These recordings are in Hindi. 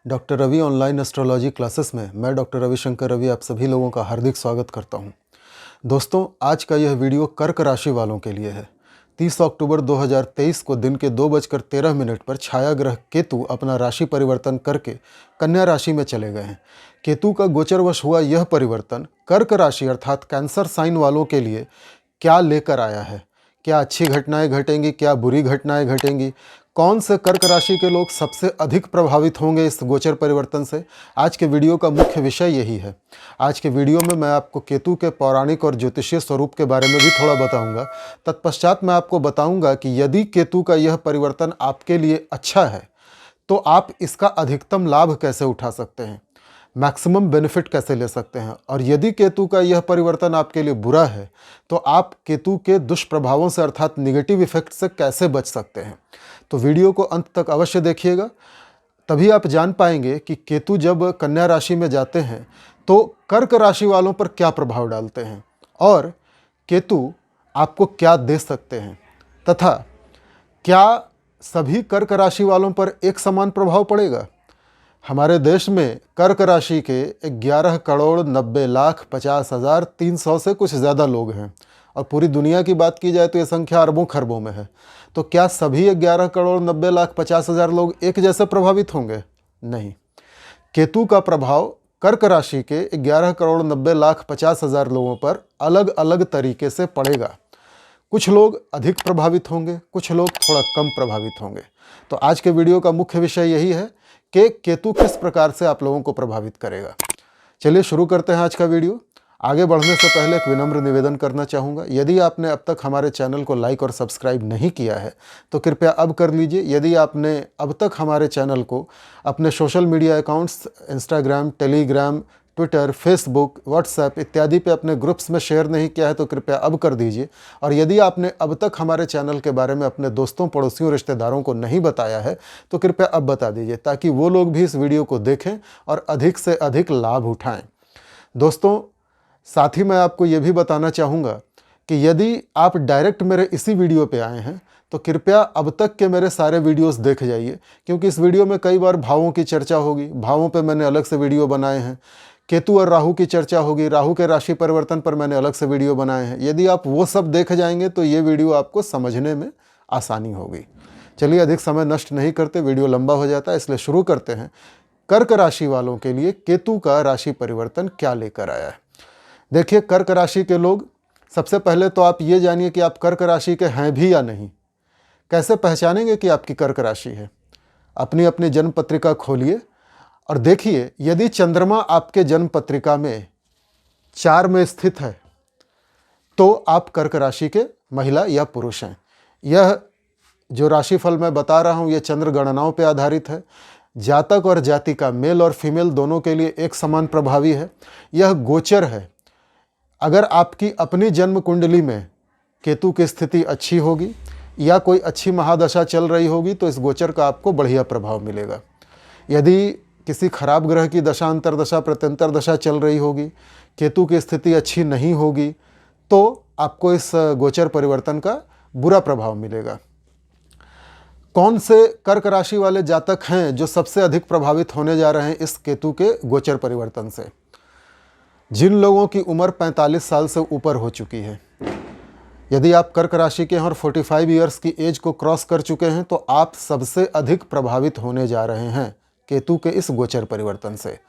Doctor Ravi online astrology classes में मैं डॉक्टर रविशंकर रवि आप सभी लोगों का हार्दिक स्वागत करता हूं। दोस्तों, आज का यह वीडियो कर्क राशि वालों के लिए है। 30 अक्टूबर 2023 को दिन के 2:13 पर छाया ग्रह केतु अपना राशि परिवर्तन करके कन्या राशि में चले गए हैं। केतु का गोचरवश हुआ यह परिवर्तन कर्क राशि अर्थात कैंसर साइन वालों के लिए क्या लेकर आया है। क्या अच्छी घटनाएं घटेंगी, क्या बुरी घटनाएं घटेंगी, कौन से कर्क राशि के लोग सबसे अधिक प्रभावित होंगे इस गोचर परिवर्तन से, आज के वीडियो का मुख्य विषय यही है। आज के वीडियो में मैं आपको केतु के पौराणिक और ज्योतिषीय स्वरूप के बारे में भी थोड़ा बताऊंगा। तत्पश्चात मैं आपको बताऊंगा कि यदि केतु का यह परिवर्तन आपके लिए अच्छा है तो आप इसका अधिकतम लाभ कैसे उठा सकते हैं, मैक्सिमम बेनिफिट कैसे ले सकते हैं, और यदि केतु का यह परिवर्तन आपके लिए बुरा है तो आप केतु के दुष्प्रभावों से अर्थात निगेटिव इफेक्ट से कैसे बच सकते हैं। तो वीडियो को अंत तक अवश्य देखिएगा, तभी आप जान पाएंगे कि केतु जब कन्या राशि में जाते हैं तो कर्क राशि वालों पर क्या प्रभाव डालते हैं और केतु आपको क्या दे सकते हैं, तथा क्या सभी कर्क राशि वालों पर एक समान प्रभाव पड़ेगा। हमारे देश में कर्क राशि के 11,90,50,300 से कुछ ज़्यादा लोग हैं और पूरी दुनिया की बात की जाए तो ये संख्या अरबों खरबों में है। तो क्या सभी 11,90,50,000 लोग एक जैसे प्रभावित होंगे? नहीं। केतु का प्रभाव कर्क राशि के 11,90,50,000 लोगों पर अलग अलग तरीके से पड़ेगा। कुछ लोग अधिक प्रभावित होंगे, कुछ लोग थोड़ा कम प्रभावित होंगे। तो आज के वीडियो का मुख्य विषय यही है कि केतु किस प्रकार से आप लोगों को प्रभावित करेगा। चलिए शुरू करते हैं आज का वीडियो। आगे बढ़ने से पहले एक विनम्र निवेदन करना चाहूँगा, यदि आपने अब तक हमारे चैनल को लाइक और सब्सक्राइब नहीं किया है तो कृपया अब कर लीजिए। यदि आपने अब तक हमारे चैनल को अपने social media accounts Instagram, Telegram, Twitter, Facebook, WhatsApp इत्यादि पे अपने ग्रुप्स में शेयर नहीं किया है तो कृपया अब कर दीजिए। और यदि आपने अब तक हमारे चैनल के बारे में अपने दोस्तों, पड़ोसियों, रिश्तेदारों को नहीं बताया है तो कृपया अब बता दीजिए, ताकि वो लोग भी इस वीडियो को देखें और अधिक से अधिक लाभ उठाएं। दोस्तों, साथ ही मैं आपको ये भी बताना चाहूँगा कि यदि आप डायरेक्ट मेरे इसी वीडियो पे आए हैं तो कृपया अब तक के मेरे सारे वीडियोस देख जाइए, क्योंकि इस वीडियो में कई बार भावों की चर्चा होगी। भावों पे मैंने अलग से वीडियो बनाए हैं। केतु और राहु की चर्चा होगी, राहु के राशि परिवर्तन पर मैंने अलग से वीडियो बनाए हैं। यदि आप वो सब देख जाएंगे तो ये वीडियो आपको समझने में आसानी होगी। चलिए अधिक समय नष्ट नहीं करते, वीडियो लंबा हो जाता है, इसलिए शुरू करते हैं। कर्क राशि वालों के लिए केतु का राशि परिवर्तन क्या लेकर आया है। देखिए, कर्क राशि के लोग, सबसे पहले तो आप ये जानिए कि आप कर्क राशि के हैं भी या नहीं। कैसे पहचानेंगे कि आपकी कर्क राशि है? अपनी अपनी जन्म पत्रिका खोलिए और देखिए, यदि चंद्रमा आपके जन्म पत्रिका में 4 में स्थित है तो आप कर्क राशि के महिला या पुरुष हैं। यह जो राशिफल मैं बता रहा हूँ ये चंद्र गणनाओं पर आधारित है। जातक और जातिका, मेल और फीमेल दोनों के लिए एक समान प्रभावी है। यह गोचर है। अगर आपकी अपनी जन्म कुंडली में केतु की स्थिति अच्छी होगी या कोई अच्छी महादशा चल रही होगी तो इस गोचर का आपको बढ़िया प्रभाव मिलेगा। यदि किसी खराब ग्रह की दशा, अंतरदशा, प्रत्यंतर दशा चल रही होगी, केतु की स्थिति अच्छी नहीं होगी, तो आपको इस गोचर परिवर्तन का बुरा प्रभाव मिलेगा। कौन से कर्क राशि वाले जातक हैं जो सबसे अधिक प्रभावित होने जा रहे हैं इस केतु के गोचर परिवर्तन से? जिन लोगों की उम्र 45 साल से ऊपर हो चुकी है। यदि आप कर्क राशि के हैं और 45 ईयर्स की एज को क्रॉस कर चुके हैं तो आप सबसे अधिक प्रभावित होने जा रहे हैं केतु के इस गोचर परिवर्तन से।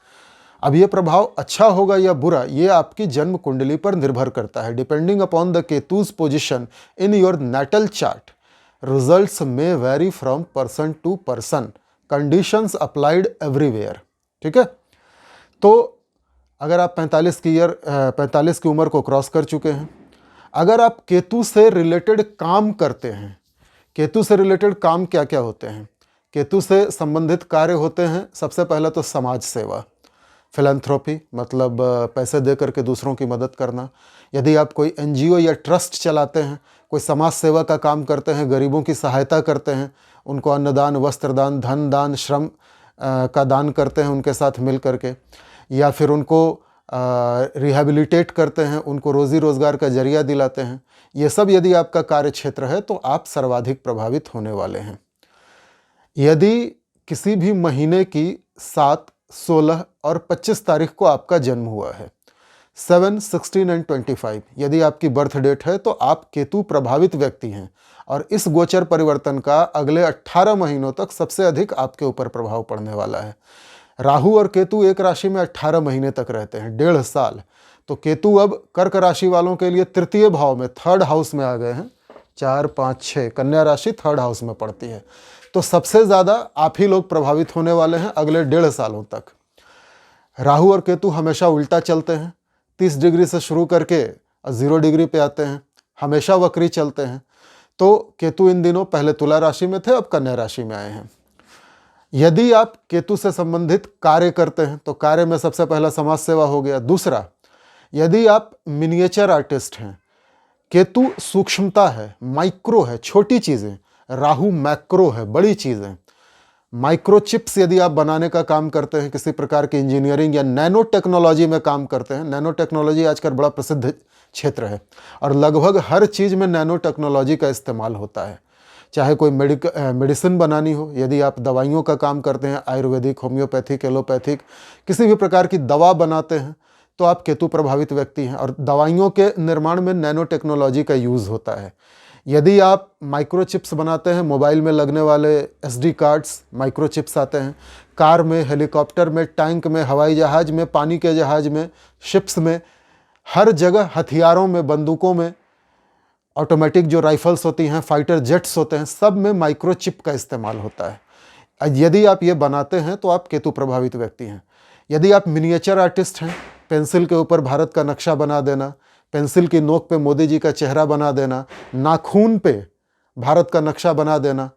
अब ये प्रभाव अच्छा होगा या बुरा, ये आपकी जन्म कुंडली पर निर्भर करता है। Depending upon the Ketu's position in your natal chart, results में vary from person to person, conditions applied everywhere. ठीक है, तो अगर आप 45 की उम्र को क्रॉस कर चुके हैं, अगर आप केतु से रिलेटेड काम करते हैं, केतु से रिलेटेड काम क्या क्या होते हैं? केतु से संबंधित कार्य होते हैं सबसे पहले तो समाज सेवा, फिलैंथ्रोपी, मतलब पैसे दे करके दूसरों की मदद करना। यदि आप कोई एनजीओ या ट्रस्ट चलाते हैं, कोई समाज सेवा का काम करते हैं, गरीबों की सहायता करते हैं, उनको अन्नदान, वस्त्रदान, धन दान, श्रम का दान करते हैं उनके साथ मिल करके, या फिर उनको रिहैबिलिटेट करते हैं, उनको रोज़ी रोज़गार का जरिया दिलाते हैं, ये सब यदि आपका कार्य क्षेत्र है तो आप सर्वाधिक प्रभावित होने वाले हैं। यदि किसी भी महीने की 7, 16 और 25 तारीख को आपका जन्म हुआ है, 7, 16 एंड 25 यदि आपकी बर्थ डेट है, तो आप केतु प्रभावित व्यक्ति हैं और इस गोचर परिवर्तन का अगले 18 महीनों तक सबसे अधिक आपके ऊपर प्रभाव पड़ने वाला है। राहु और केतु एक राशि में 18 महीने तक रहते हैं, 1.5 साल। तो केतु अब कर्क राशि वालों के लिए तृतीय भाव में, 3rd हाउस में आ गए हैं। 4, 5, 6 कन्या राशि 3rd हाउस में पड़ती है। तो सबसे ज़्यादा आप ही लोग प्रभावित होने वाले हैं अगले 1.5 सालों तक। राहु और केतु हमेशा उल्टा चलते हैं, 30 डिग्री से शुरू करके 0 डिग्री पे आते हैं, हमेशा वक्री चलते हैं। तो केतु इन दिनों पहले तुला राशि में थे, अब कन्या राशि में आए हैं। यदि आप केतु से संबंधित कार्य करते हैं तो कार्य में सबसे पहला समाज सेवा हो गया। दूसरा, यदि आप मिनिएचर आर्टिस्ट हैं, केतु सूक्ष्मता है, माइक्रो है, छोटी चीज़ें, राहु मैक्रो है, बड़ी चीज़ें। माइक्रोचिप्स यदि आप बनाने का काम करते हैं, किसी प्रकार की इंजीनियरिंग या नैनो टेक्नोलॉजी में काम करते हैं, नैनो टेक्नोलॉजी आजकल बड़ा प्रसिद्ध क्षेत्र है और लगभग हर चीज़ में नैनो टेक्नोलॉजी का इस्तेमाल होता है। चाहे कोई मेडिसिन बनानी हो, यदि आप दवाइयों का काम करते हैं, आयुर्वेदिक, होम्योपैथिक, एलोपैथिक, किसी भी प्रकार की दवा बनाते हैं, तो आप केतु प्रभावित व्यक्ति हैं और दवाइयों के निर्माण में नैनो टेक्नोलॉजी का यूज़ होता है। यदि आप माइक्रोचिप्स बनाते हैं, मोबाइल में लगने वाले SD कार्ड्स माइक्रोचिप्स आते हैं, कार में, हेलीकॉप्टर में, टैंक में, हवाई जहाज़ में, पानी के जहाज़ में, शिप्स में, हर जगह, हथियारों में, बंदूकों में, ऑटोमेटिक जो राइफल्स होती हैं, फाइटर जेट्स होते हैं, सब में माइक्रोचिप का इस्तेमाल होता है। यदि आप ये बनाते हैं तो आप केतु प्रभावित व्यक्ति हैं। यदि आप मिनिएचर आर्टिस्ट हैं, पेंसिल के ऊपर भारत का नक्शा बना देना, पेंसिल की नोक पे मोदी जी का चेहरा बना देना, नाखून पे भारत का नक्शा बना देना,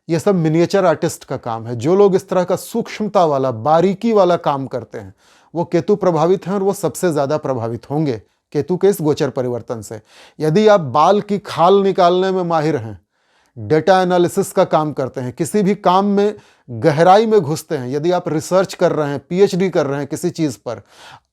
ये सब मिनिएचर आर्टिस्ट का काम है। जो लोग इस तरह का सूक्ष्मता वाला, बारीकी वाला काम करते हैं, वो केतु प्रभावित हैं और वो सबसे ज़्यादा प्रभावित होंगे केतु के इस गोचर परिवर्तन से। यदि आप बाल की खाल निकालने में माहिर हैं, डेटा एनालिसिस का काम करते हैं, किसी भी काम में गहराई में घुसते हैं, यदि आप रिसर्च कर रहे हैं, PhD कर रहे हैं किसी चीज़ पर,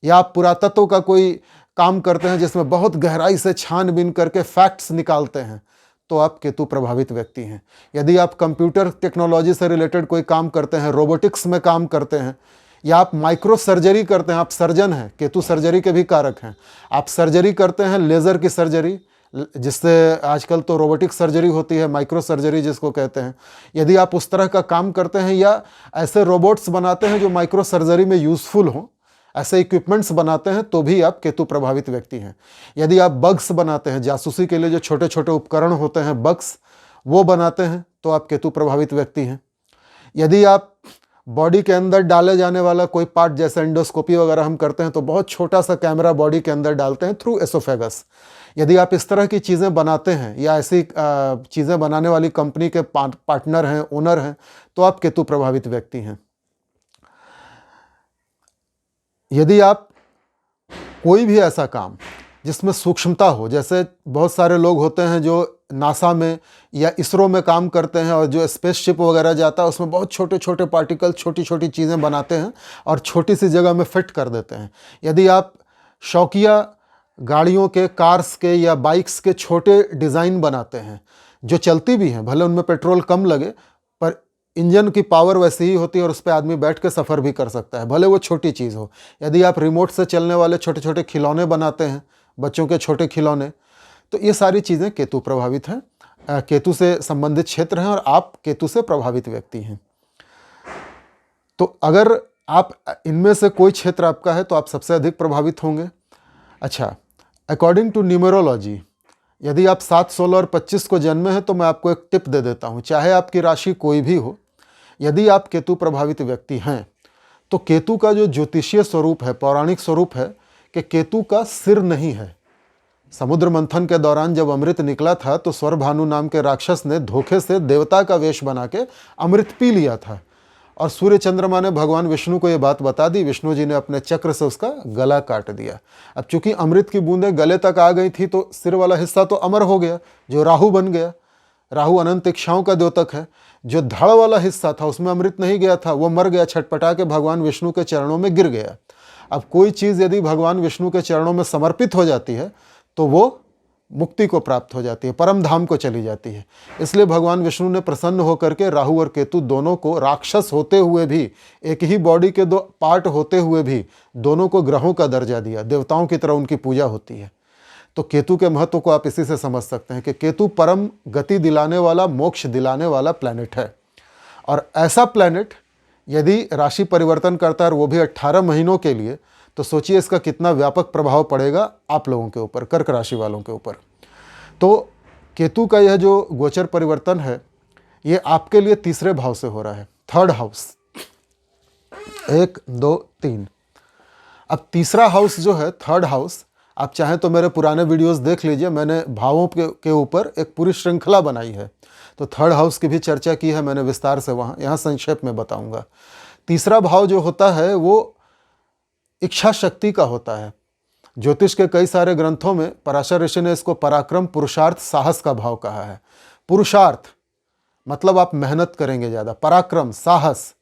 या आप पुरातत्व का कोई काम करते हैं जिसमें बहुत गहराई से छानबीन करके फैक्ट्स निकालते हैं, तो आप केतु प्रभावित व्यक्ति हैं। यदि आप कंप्यूटर टेक्नोलॉजी से रिलेटेड कोई काम करते हैं, रोबोटिक्स में काम करते हैं, या आप माइक्रो सर्जरी करते हैं, आप सर्जन हैं, केतु सर्जरी के भी कारक हैं, आप सर्जरी करते हैं, लेज़र की सर्जरी, जिससे आजकल तो रोबोटिक सर्जरी होती है, माइक्रो सर्जरी जिसको कहते हैं, यदि आप उस तरह का काम करते हैं या ऐसे रोबोट्स बनाते हैं जो माइक्रो सर्जरी में यूज़फुल हों, ऐसे इक्विपमेंट्स बनाते हैं, तो भी आप केतु प्रभावित व्यक्ति हैं। यदि आप बग्स बनाते हैं, जासूसी के लिए जो छोटे छोटे उपकरण होते हैं, बग्स, वो बनाते हैं, तो आप केतु प्रभावित व्यक्ति हैं। यदि आप बॉडी के अंदर डाले जाने वाला कोई पार्ट, जैसे एंडोस्कोपी वगैरह हम करते हैं, तो बहुत छोटा सा कैमरा बॉडी के अंदर डालते हैं थ्रू एसोफेगस, यदि आप इस तरह की चीज़ें बनाते हैं या ऐसी चीज़ें बनाने वाली कंपनी के पार्टनर हैं, ओनर हैं, तो आप केतु प्रभावित व्यक्ति हैं। यदि आप कोई भी ऐसा काम जिसमें सूक्ष्मता हो, जैसे बहुत सारे लोग होते हैं जो नासा में या इसरो में काम करते हैं और जो स्पेसशिप वगैरह जाता है उसमें बहुत छोटे छोटे पार्टिकल, छोटी छोटी चीज़ें बनाते हैं और छोटी सी जगह में फिट कर देते हैं। यदि आप शौकिया गाड़ियों के, कार्स के या बाइक्स के छोटे डिज़ाइन बनाते हैं जो चलती भी हैं, भले उनमें पेट्रोल कम लगे पर इंजन की पावर वैसी ही होती है और उस पर आदमी बैठ के सफ़र भी कर सकता है, भले वो छोटी चीज़ हो। यदि आप रिमोट से चलने वाले छोटे छोटे खिलौने बनाते हैं, बच्चों के छोटे खिलौने, तो ये सारी चीज़ें केतु प्रभावित हैं, केतु से संबंधित क्षेत्र हैं और आप केतु से प्रभावित व्यक्ति हैं। तो अगर आप इनमें से कोई क्षेत्र आपका है तो आप सबसे अधिक प्रभावित होंगे। अच्छा, अकॉर्डिंग टू न्यूमरोलॉजी, यदि आप 7, 16 और 25 को जन्मे हैं तो मैं आपको एक टिप दे देता हूँ, चाहे आपकी राशि कोई भी हो, यदि आप केतु प्रभावित व्यक्ति हैं तो केतु का जो ज्योतिषीय स्वरूप है, पौराणिक स्वरूप है कि केतु का सिर नहीं है। समुद्र मंथन के दौरान जब अमृत निकला था तो स्वरभानु नाम के राक्षस ने धोखे से देवता का वेश बना के अमृत पी लिया था और सूर्य चंद्रमा ने भगवान विष्णु को ये बात बता दी। विष्णु जी ने अपने चक्र से उसका गला काट दिया। अब चूंकि अमृत की बूंदें गले तक आ गई थी तो सिर वाला हिस्सा तो अमर हो गया, जो राहु बन गया। राहु अनंत इच्छाओं का द्योतक है। जो धड़ वाला हिस्सा था उसमें अमृत नहीं गया था, वो मर गया, छटपटा के भगवान विष्णु के चरणों में गिर गया। अब कोई चीज़ यदि भगवान विष्णु के चरणों में समर्पित हो जाती है तो वो मुक्ति को प्राप्त हो जाती है, परम धाम को चली जाती है। इसलिए भगवान विष्णु ने प्रसन्न होकर के राहु और केतु दोनों को, राक्षस होते हुए भी, एक ही बॉडी के दो पार्ट होते हुए भी, दोनों को ग्रहों का दर्जा दिया, देवताओं की तरह उनकी पूजा होती है। तो केतु के महत्व को आप इसी से समझ सकते हैं कि केतु परम गति दिलाने वाला, मोक्ष दिलाने वाला प्लैनेट है। और ऐसा प्लैनेट यदि राशि परिवर्तन करता है, और वो भी 18 महीनों के लिए, तो सोचिए इसका कितना व्यापक प्रभाव पड़ेगा आप लोगों के ऊपर, कर्क राशि वालों के ऊपर। तो केतु का यह जो गोचर परिवर्तन है, ये आपके लिए तीसरे भाव से हो रहा है, थर्ड हाउस, 1 2 3। अब तीसरा हाउस जो है, थर्ड हाउस, आप चाहें तो मेरे पुराने वीडियोस देख लीजिए, मैंने भावों के ऊपर एक पूरी श्रृंखला बनाई है। तो थर्ड हाउस की भी चर्चा की है मैंने विस्तार से वहाँ, यहाँ संक्षेप में बताऊँगा। तीसरा भाव जो होता है वो इच्छा शक्ति का होता है। ज्योतिष के कई सारे ग्रंथों में पराशर ऋषि ने इसको पराक्रम, पुरुषार्थ, साहस का भाव कहा है। पुरुषार्थ मतलब आप मेहनत करेंगे ज़्यादा, पराक्रम, साहस,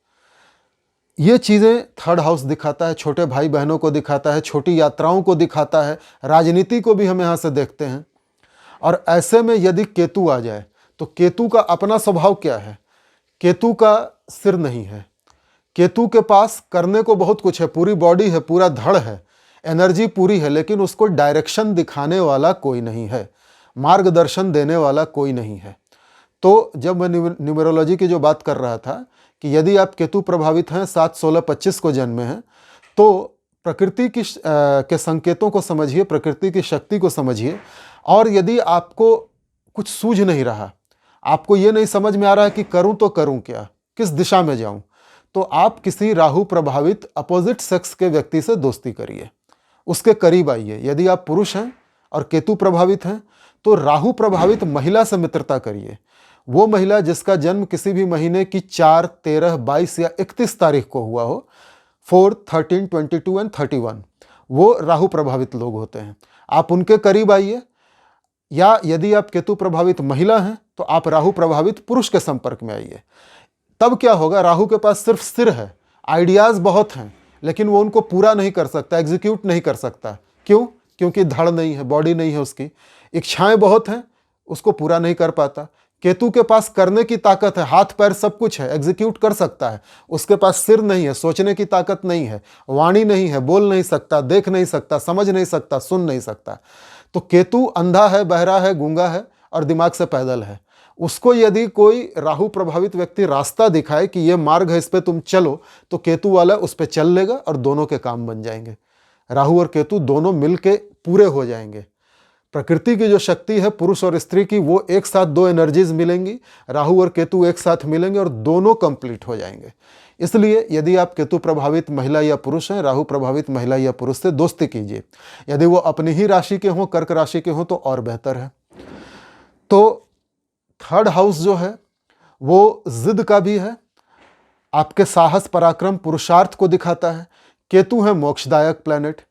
ये चीज़ें थर्ड हाउस दिखाता है, छोटे भाई बहनों को दिखाता है, छोटी यात्राओं को दिखाता है, राजनीति को भी हम यहाँ से देखते हैं। और ऐसे में यदि केतु आ जाए, तो केतु का अपना स्वभाव क्या है? केतु का सिर नहीं है, केतु के पास करने को बहुत कुछ है, पूरी बॉडी है, पूरा धड़ है, एनर्जी पूरी है, लेकिन उसको डायरेक्शन दिखाने वाला कोई नहीं है, मार्गदर्शन देने वाला कोई नहीं है। तो जब मैं न्यूमरोलॉजी की जो बात कर रहा था कि यदि आप केतु प्रभावित हैं, 7 16 25 को जन्मे हैं, तो प्रकृति की के संकेतों को समझिए, प्रकृति की शक्ति को समझिए। और यदि आपको कुछ सूझ नहीं रहा, आपको ये नहीं समझ में आ रहा है कि करूं तो करूं क्या, किस दिशा में जाऊं, तो आप किसी राहु प्रभावित अपोजिट सेक्स के व्यक्ति से दोस्ती करिए, उसके करीब आइए। यदि आप पुरुष हैं और केतु प्रभावित हैं, तो राहु प्रभावित महिला से मित्रता करिए। वो महिला जिसका जन्म किसी भी महीने की 4, 13, 22 या 31 तारीख को हुआ हो, 4, 13, 22 एंड 31, वो राहु प्रभावित लोग होते हैं। आप उनके करीब आइए। या यदि आप केतु प्रभावित महिला हैं, तो आप राहु प्रभावित पुरुष के संपर्क में आइए। तब क्या होगा? राहु के पास सिर्फ सिर है, आइडियाज़ बहुत हैं, लेकिन वो उनको पूरा नहीं कर सकता, एग्जीक्यूट नहीं कर सकता। क्यों? क्योंकि धड़ नहीं है, बॉडी नहीं है उसकी। इच्छाएं बहुत हैं, उसको पूरा नहीं कर पाता। केतु के पास करने की ताकत है, हाथ पैर सब कुछ है, एग्जीक्यूट कर सकता है। उसके पास सिर नहीं है, सोचने की ताकत नहीं है, वाणी नहीं है, बोल नहीं सकता, देख नहीं सकता, समझ नहीं सकता, सुन नहीं सकता। तो केतु अंधा है, बहरा है, गूंगा है और दिमाग से पैदल है। उसको यदि कोई राहु प्रभावित व्यक्ति रास्ता दिखाए कि ये मार्ग है, इस पे तुम चलो, तो केतु वाला उस पे चल लेगा और दोनों के काम बन जाएंगे। राहु और केतु दोनों मिलके पूरे हो जाएंगे। प्रकृति की जो शक्ति है पुरुष और स्त्री की, वो एक साथ दो एनर्जीज मिलेंगी, राहु और केतु एक साथ मिलेंगे और दोनों कंप्लीट हो जाएंगे। इसलिए यदि आप केतु प्रभावित महिला या पुरुष हैं, राहु प्रभावित महिला या पुरुष से दोस्ती कीजिए। यदि वो अपनी ही राशि के हों, कर्क राशि के हों, तो और बेहतर है। तो थर्ड हाउस जो है वो जिद का भी है, आपके साहस, पराक्रम, पुरुषार्थ को दिखाता है। केतु है मोक्षदायक प्लैनेट।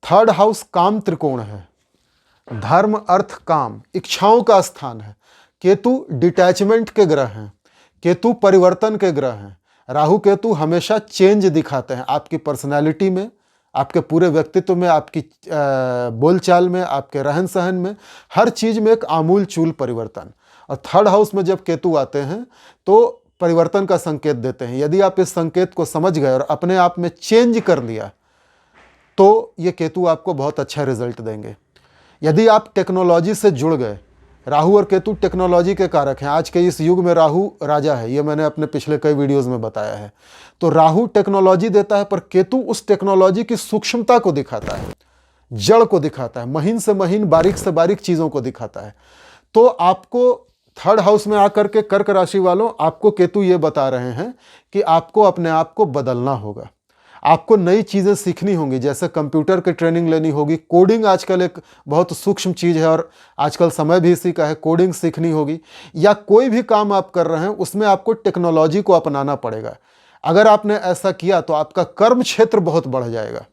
थर्ड हाउस काम त्रिकोण है, धर्म, अर्थ, काम, इच्छाओं का स्थान है। केतु डिटैचमेंट के ग्रह हैं, केतु परिवर्तन के ग्रह हैं। राहु केतु हमेशा चेंज दिखाते हैं आपकी पर्सनैलिटी में, आपके पूरे व्यक्तित्व में, आपकी बोलचाल में, आपके रहन सहन में, हर चीज में एक आमूल चूल परिवर्तन। और थर्ड हाउस में जब केतु आते हैं तो परिवर्तन का संकेत देते हैं। यदि आप इस संकेत को समझ गए और अपने आप में चेंज कर लिया, तो ये केतु आपको बहुत अच्छा रिजल्ट देंगे। यदि आप टेक्नोलॉजी से जुड़ गए, राहु और केतु टेक्नोलॉजी के कारक हैं। आज के इस युग में राहु राजा है, ये मैंने अपने पिछले कई वीडियोस में बताया है। तो राहु टेक्नोलॉजी देता है, पर केतु उस टेक्नोलॉजी की सूक्ष्मता को दिखाता है, जड़ को दिखाता है, महीन से महीन, बारीक से बारीक चीजों को दिखाता है। तो आपको थर्ड हाउस में आकर के कर्क राशि वालों, आपको केतु ये बता रहे हैं कि आपको अपने आप को बदलना होगा, आपको नई चीज़ें सीखनी होंगी। जैसे कंप्यूटर की ट्रेनिंग लेनी होगी, कोडिंग आजकल एक बहुत सूक्ष्म चीज़ है और आजकल समय भी इसी का है, कोडिंग सीखनी होगी। या कोई भी काम आप कर रहे हैं उसमें आपको टेक्नोलॉजी को अपनाना पड़ेगा। अगर आपने ऐसा किया तो आपका कर्म क्षेत्र बहुत बढ़ जाएगा।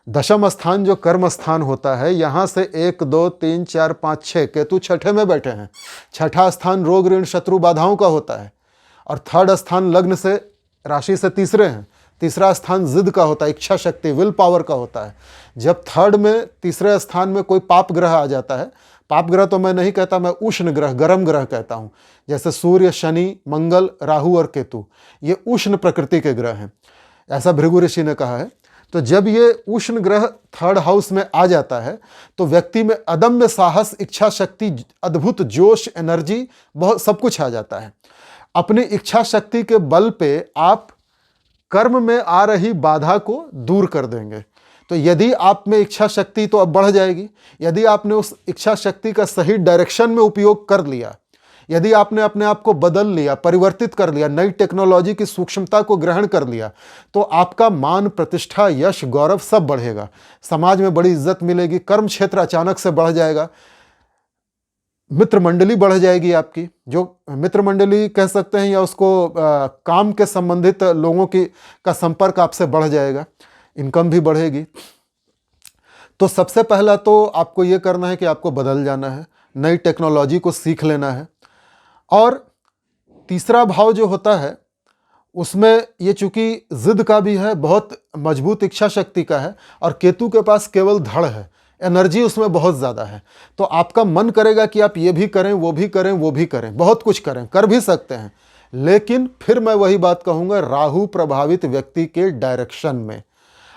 दशम स्थान जो कर्म स्थान होता है, यहाँ से 1 2 3 4 5 6 केतु छठे में बैठे हैं। छठा स्थान रोग, ऋण, शत्रु, बाधाओं का होता है। और थर्ड स्थान लग्न से, राशि से तीसरे हैं। तीसरा स्थान जिद का होता है, इच्छा शक्ति, विल पावर का होता है। जब थर्ड में, तीसरे स्थान में कोई पाप ग्रह आ जाता है, पाप ग्रह तो मैं नहीं कहता, मैं उष्ण ग्रह, गर्म ग्रह कहता हूं। जैसे सूर्य, शनि, मंगल, राहु और केतु, ये उष्ण प्रकृति के ग्रह हैं, ऐसा भृगु ऋषि ने कहा है। तो जब ये उष्ण ग्रह थर्ड हाउस में आ जाता है तो व्यक्ति में अदम्य साहस, इच्छा शक्ति, अद्भुत जोश, एनर्जी, बहुत सब कुछ आ जाता है। अपनी इच्छा शक्ति के बल पे आप कर्म में आ रही बाधा को दूर कर देंगे। तो यदि आप में इच्छा शक्ति तो अब बढ़ जाएगी, यदि आपने उस इच्छा शक्ति का सही डायरेक्शन में उपयोग कर लिया, यदि आपने अपने आप को बदल लिया, परिवर्तित कर लिया, नई टेक्नोलॉजी की सूक्ष्मता को ग्रहण कर लिया, तो आपका मान, प्रतिष्ठा, यश, गौरव सब बढ़ेगा, समाज में बड़ी इज्जत मिलेगी, कर्म क्षेत्र अचानक से बढ़ जाएगा, मित्र मंडली बढ़ जाएगी आपकी, जो मित्र मंडली कह सकते हैं, या उसको काम के संबंधित लोगों का संपर्क आपसे बढ़ जाएगा, इनकम भी बढ़ेगी। तो सबसे पहला तो आपको ये करना है कि आपको बदल जाना है, नई टेक्नोलॉजी को सीख लेना है। और तीसरा भाव जो होता है उसमें ये चूंकि जिद का भी है, बहुत मजबूत इच्छा शक्ति का है, और केतु के पास केवल धड़ है, एनर्जी उसमें बहुत ज़्यादा है। तो आपका मन करेगा कि आप ये भी करें, वो भी करें, वो भी करें, बहुत कुछ करें, कर भी सकते हैं, लेकिन फिर मैं वही बात कहूँगा, राहु प्रभावित व्यक्ति के डायरेक्शन में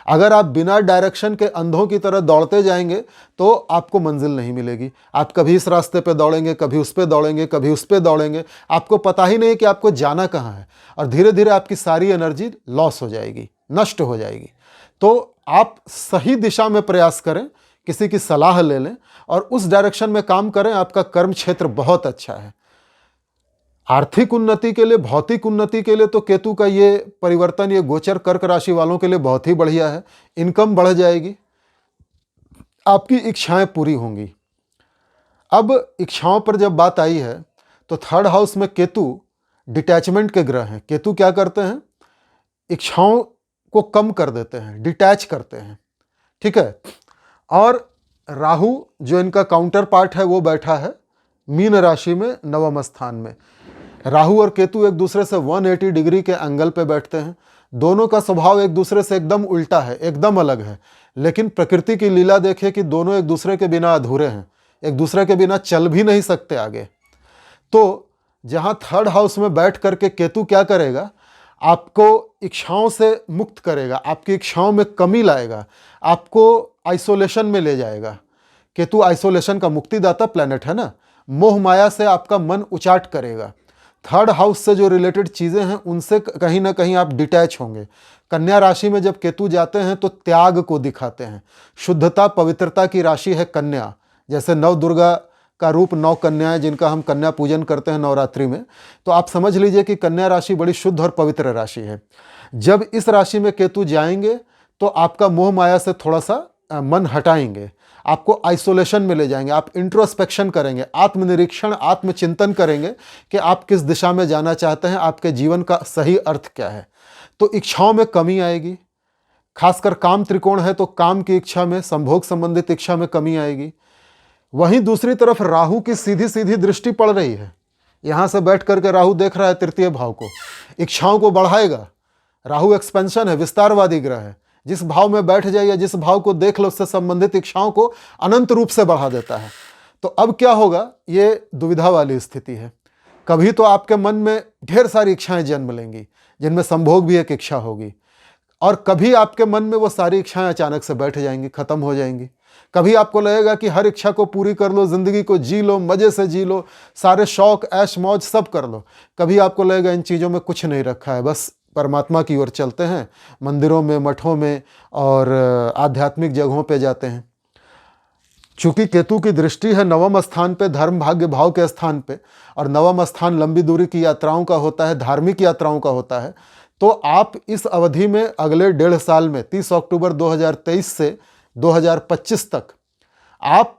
अगर आप बिना डायरेक्शन के अंधों की तरह दौड़ते जाएंगे तो आपको मंजिल नहीं मिलेगी। आप कभी इस रास्ते पे दौड़ेंगे, कभी उस पे दौड़ेंगे, कभी उस पे दौड़ेंगे, आपको पता ही नहीं कि आपको जाना कहाँ है, और धीरे धीरे आपकी सारी एनर्जी लॉस हो जाएगी, नष्ट हो जाएगी। तो आप सही दिशा में प्रयास करें, किसी की सलाह ले लें और उस डायरेक्शन में काम करें। आपका कर्म क्षेत्र बहुत अच्छा है। आर्थिक उन्नति के लिए, भौतिक उन्नति के लिए तो केतु का ये परिवर्तन, ये गोचर कर्क राशि वालों के लिए बहुत ही बढ़िया है। इनकम बढ़ जाएगी, आपकी इच्छाएं पूरी होंगी। अब इच्छाओं पर जब बात आई है तो थर्ड हाउस में केतु डिटैचमेंट के ग्रह हैं। केतु क्या करते हैं, इच्छाओं को कम कर देते हैं, डिटैच करते हैं, ठीक है। और राहु जो इनका काउंटर पार्ट है वो बैठा है मीन राशि में, नवम स्थान में। राहु और केतु एक दूसरे से 180 डिग्री के एंगल पे बैठते हैं। दोनों का स्वभाव एक दूसरे से एकदम उल्टा है, एकदम अलग है, लेकिन प्रकृति की लीला देखिए कि दोनों एक दूसरे के बिना अधूरे हैं, एक दूसरे के बिना चल भी नहीं सकते आगे। तो जहां थर्ड हाउस में बैठ करके केतु क्या करेगा, आपको इच्छाओं से मुक्त करेगा, आपकी इच्छाओं में कमी लाएगा, आपको आइसोलेशन में ले जाएगा। केतु आइसोलेशन का मुक्तिदाता प्लैनेट है ना, मोह माया से आपका मन उचाट करेगा। थर्ड हाउस से जो रिलेटेड चीज़ें हैं उनसे कहीं ना कहीं आप डिटैच होंगे। कन्या राशि में जब केतु जाते हैं तो त्याग को दिखाते हैं, शुद्धता, पवित्रता की राशि है कन्या। जैसे नव दुर्गा का रूप 9 कन्याएं, जिनका हम कन्या पूजन करते हैं नवरात्रि में, तो आप समझ लीजिए कि कन्या राशि बड़ी शुद्ध और पवित्र राशि है। जब इस राशि में केतु जाएंगे तो आपका मोह माया से थोड़ा सा मन हटाएंगे, आपको आइसोलेशन में ले जाएंगे, आप इंट्रोस्पेक्शन करेंगे, आत्मनिरीक्षण, आत्मचिंतन करेंगे कि आप किस दिशा में जाना चाहते हैं, आपके जीवन का सही अर्थ क्या है। तो इच्छाओं में कमी आएगी, खासकर काम त्रिकोण है तो काम की इच्छा में, संभोग संबंधित इच्छा में कमी आएगी। वहीं दूसरी तरफ राहु की सीधी सीधी दृष्टि पड़ रही है, यहां से बैठ करके राहु देख रहा है तृतीय भाव को, इच्छाओं को बढ़ाएगा। राहु एक्सपेंशन है, विस्तारवादी ग्रह है, जिस भाव में बैठ जाइए, जिस भाव को देख लो, उससे संबंधित इच्छाओं को अनंत रूप से बढ़ा देता है। तो अब क्या होगा, ये दुविधा वाली स्थिति है। कभी तो आपके मन में ढेर सारी इच्छाएं जन्म लेंगी, जिनमें संभोग भी एक इच्छा होगी, और कभी आपके मन में वो सारी इच्छाएं अचानक से बैठ जाएंगी, खत्म हो जाएंगी। कभी आपको लगेगा कि हर इच्छा को पूरी कर लो, जिंदगी को जी लो, मजे से जी लो, सारे शौक, ऐश मौज सब कर लो। कभी आपको लगेगा इन चीज़ों में कुछ नहीं रखा है, बस परमात्मा की ओर चलते हैं, मंदिरों में, मठों में और आध्यात्मिक जगहों पे जाते हैं। चूंकि केतु की दृष्टि है नवम स्थान पे, धर्म भाग्य भाव के स्थान पे, और नवम स्थान लंबी दूरी की यात्राओं का होता है, धार्मिक यात्राओं का होता है। तो आप इस अवधि में अगले 1.5 साल में 30 अक्टूबर 2023 से 2025 तक आप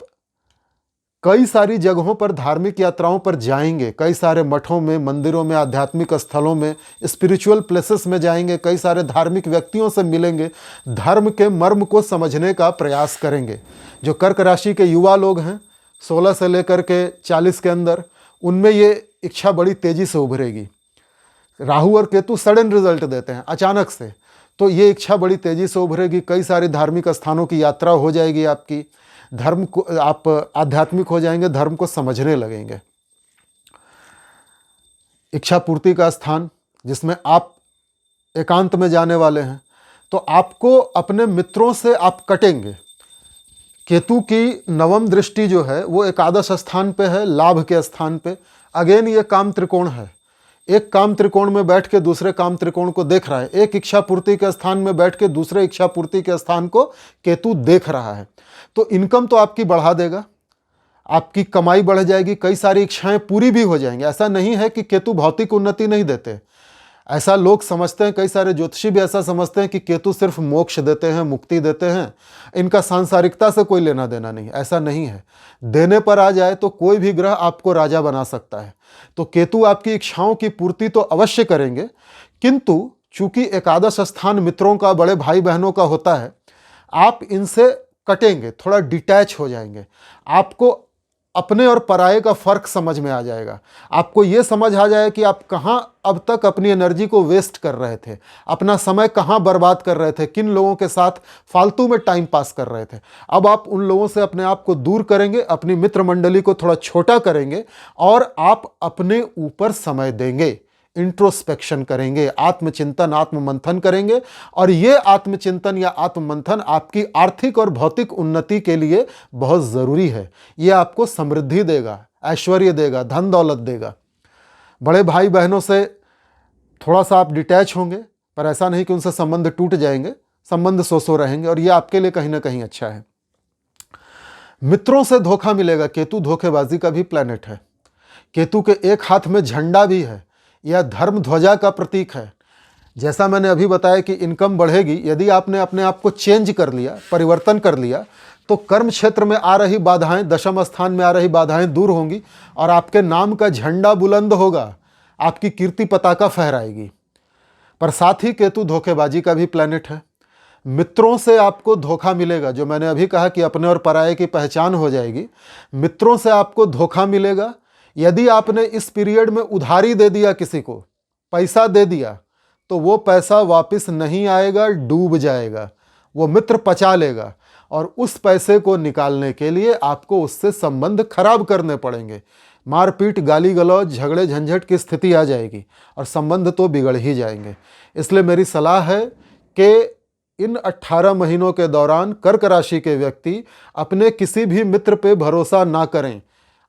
कई सारी जगहों पर धार्मिक यात्राओं पर जाएंगे, कई सारे मठों में, मंदिरों में, आध्यात्मिक स्थलों में, स्पिरिचुअल प्लेसेस में जाएंगे, कई सारे धार्मिक व्यक्तियों से मिलेंगे, धर्म के मर्म को समझने का प्रयास करेंगे। जो कर्क राशि के युवा लोग हैं 16 से लेकर के 40 के अंदर, उनमें ये इच्छा बड़ी तेजी से उभरेगी। राहु और केतु सडन रिजल्ट देते हैं, अचानक से, तो ये इच्छा बड़ी तेजी से उभरेगी। कई सारे धार्मिक स्थानों की यात्रा हो जाएगी आपकी, धर्म को, आप आध्यात्मिक हो जाएंगे, धर्म को समझने लगेंगे। इच्छा पूर्ति का स्थान जिसमें आप एकांत में जाने वाले हैं, तो आपको अपने मित्रों से आप कटेंगे। केतु की नवम दृष्टि जो है वो एकादश स्थान पे है, लाभ के स्थान पे। अगेन ये काम त्रिकोण है, एक काम त्रिकोण में बैठ के दूसरे काम त्रिकोण को देख रहा है, एक इच्छा पूर्ति के स्थान में बैठ के दूसरे इच्छा पूर्ति के स्थान को केतु देख रहा है। तो इनकम तो आपकी बढ़ा देगा, आपकी कमाई बढ़ जाएगी, कई सारी इच्छाएं पूरी भी हो जाएंगी। ऐसा नहीं है कि केतु भौतिक उन्नति नहीं देते, ऐसा लोग समझते हैं, कई सारे ज्योतिषी भी ऐसा समझते हैं कि केतु सिर्फ मोक्ष देते हैं, मुक्ति देते हैं, इनका सांसारिकता से कोई लेना देना नहीं। ऐसा नहीं है, देने पर आ जाए तो कोई भी ग्रह आपको राजा बना सकता है। तो केतु आपकी इच्छाओं की पूर्ति तो अवश्य करेंगे, किंतु चूंकि एकादश स्थान मित्रों का, बड़े भाई बहनों का होता है, आप इनसे कटेंगे, थोड़ा डिटैच हो जाएंगे। आपको अपने और पराये का फर्क समझ में आ जाएगा। आपको ये समझ आ जाए कि आप कहाँ अब तक अपनी एनर्जी को वेस्ट कर रहे थे, अपना समय कहाँ बर्बाद कर रहे थे, किन लोगों के साथ फालतू में टाइम पास कर रहे थे। अब आप उन लोगों से अपने आप को दूर करेंगे, अपनी मित्र मंडली को थोड़ा छोटा करेंगे और आप अपने ऊपर समय देंगे, इंट्रोस्पेक्शन करेंगे, आत्मचिंतन, आत्ममंथन करेंगे। और ये आत्मचिंतन या आत्ममंथन आपकी आर्थिक और भौतिक उन्नति के लिए बहुत ज़रूरी है। ये आपको समृद्धि देगा, ऐश्वर्य देगा, धन दौलत देगा। बड़े भाई बहनों से थोड़ा सा आप डिटैच होंगे, पर ऐसा नहीं कि उनसे संबंध टूट जाएंगे, संबंध सो रहेंगे, और ये आपके लिए कहीं ना कहीं अच्छा है। मित्रों से धोखा मिलेगा, केतु धोखेबाजी का भी प्लैनेट है। केतु के एक हाथ में झंडा भी है, यह धर्म ध्वजा का प्रतीक है। जैसा मैंने अभी बताया कि इनकम बढ़ेगी, यदि आपने अपने आप को चेंज कर लिया, परिवर्तन कर लिया, तो कर्म क्षेत्र में आ रही बाधाएं, दशम स्थान में आ रही बाधाएं दूर होंगी और आपके नाम का झंडा बुलंद होगा, आपकी कीर्ति पताका फहराएगी। पर साथ ही केतु धोखेबाजी का भी प्लैनेट है। मित्रों से आपको धोखा मिलेगा, जो मैंने अभी कहा कि अपने और पराये की पहचान हो जाएगी। मित्रों से आपको धोखा मिलेगा। यदि आपने इस पीरियड में उधारी दे दिया, किसी को पैसा दे दिया, तो वो पैसा वापस नहीं आएगा, डूब जाएगा, वो मित्र पचा लेगा और उस पैसे को निकालने के लिए आपको उससे संबंध खराब करने पड़ेंगे। मारपीट, गाली गलौज, झगड़े झंझट की स्थिति आ जाएगी और संबंध तो बिगड़ ही जाएंगे। इसलिए मेरी सलाह है कि इन 18 महीनों के दौरान कर्क राशि के व्यक्ति अपने किसी भी मित्र पे भरोसा ना करें।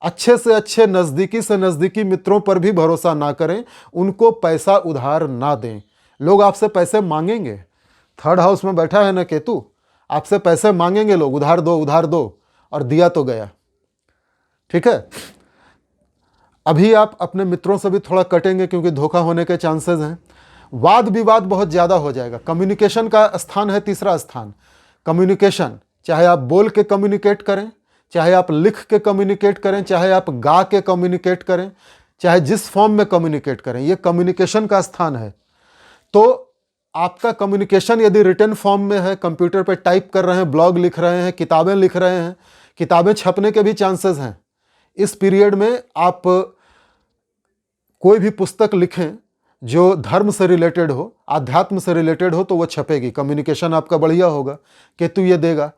अच्छे से अच्छे, नज़दीकी से नज़दीकी मित्रों पर भी भरोसा ना करें, उनको पैसा उधार ना दें। लोग आपसे पैसे मांगेंगे, थर्ड हाउस में बैठा है ना केतु, आपसे पैसे मांगेंगे लोग, उधार दो उधार दो, और दिया तो गया। ठीक है, अभी आप अपने मित्रों से भी थोड़ा कटेंगे क्योंकि धोखा होने के चांसेस हैं। वाद विवाद बहुत ज़्यादा हो जाएगा। कम्युनिकेशन का स्थान है तीसरा स्थान। कम्युनिकेशन, चाहे आप बोल के कम्युनिकेट करें, चाहे आप लिख के कम्युनिकेट करें, चाहे आप गा के कम्युनिकेट करें, चाहे जिस फॉर्म में कम्युनिकेट करें, ये कम्युनिकेशन का स्थान है। तो आपका कम्युनिकेशन यदि रिटन फॉर्म में है, कंप्यूटर पे टाइप कर रहे हैं, ब्लॉग लिख रहे हैं, किताबें लिख रहे हैं, किताबें छपने के भी चांसेस हैं। इस पीरियड में आप कोई भी पुस्तक लिखें जो धर्म से रिलेटेड हो, आध्यात्म से रिलेटेड हो, तो वो छपेगी। कम्युनिकेशन आपका बढ़िया होगा, केतु ये देगा।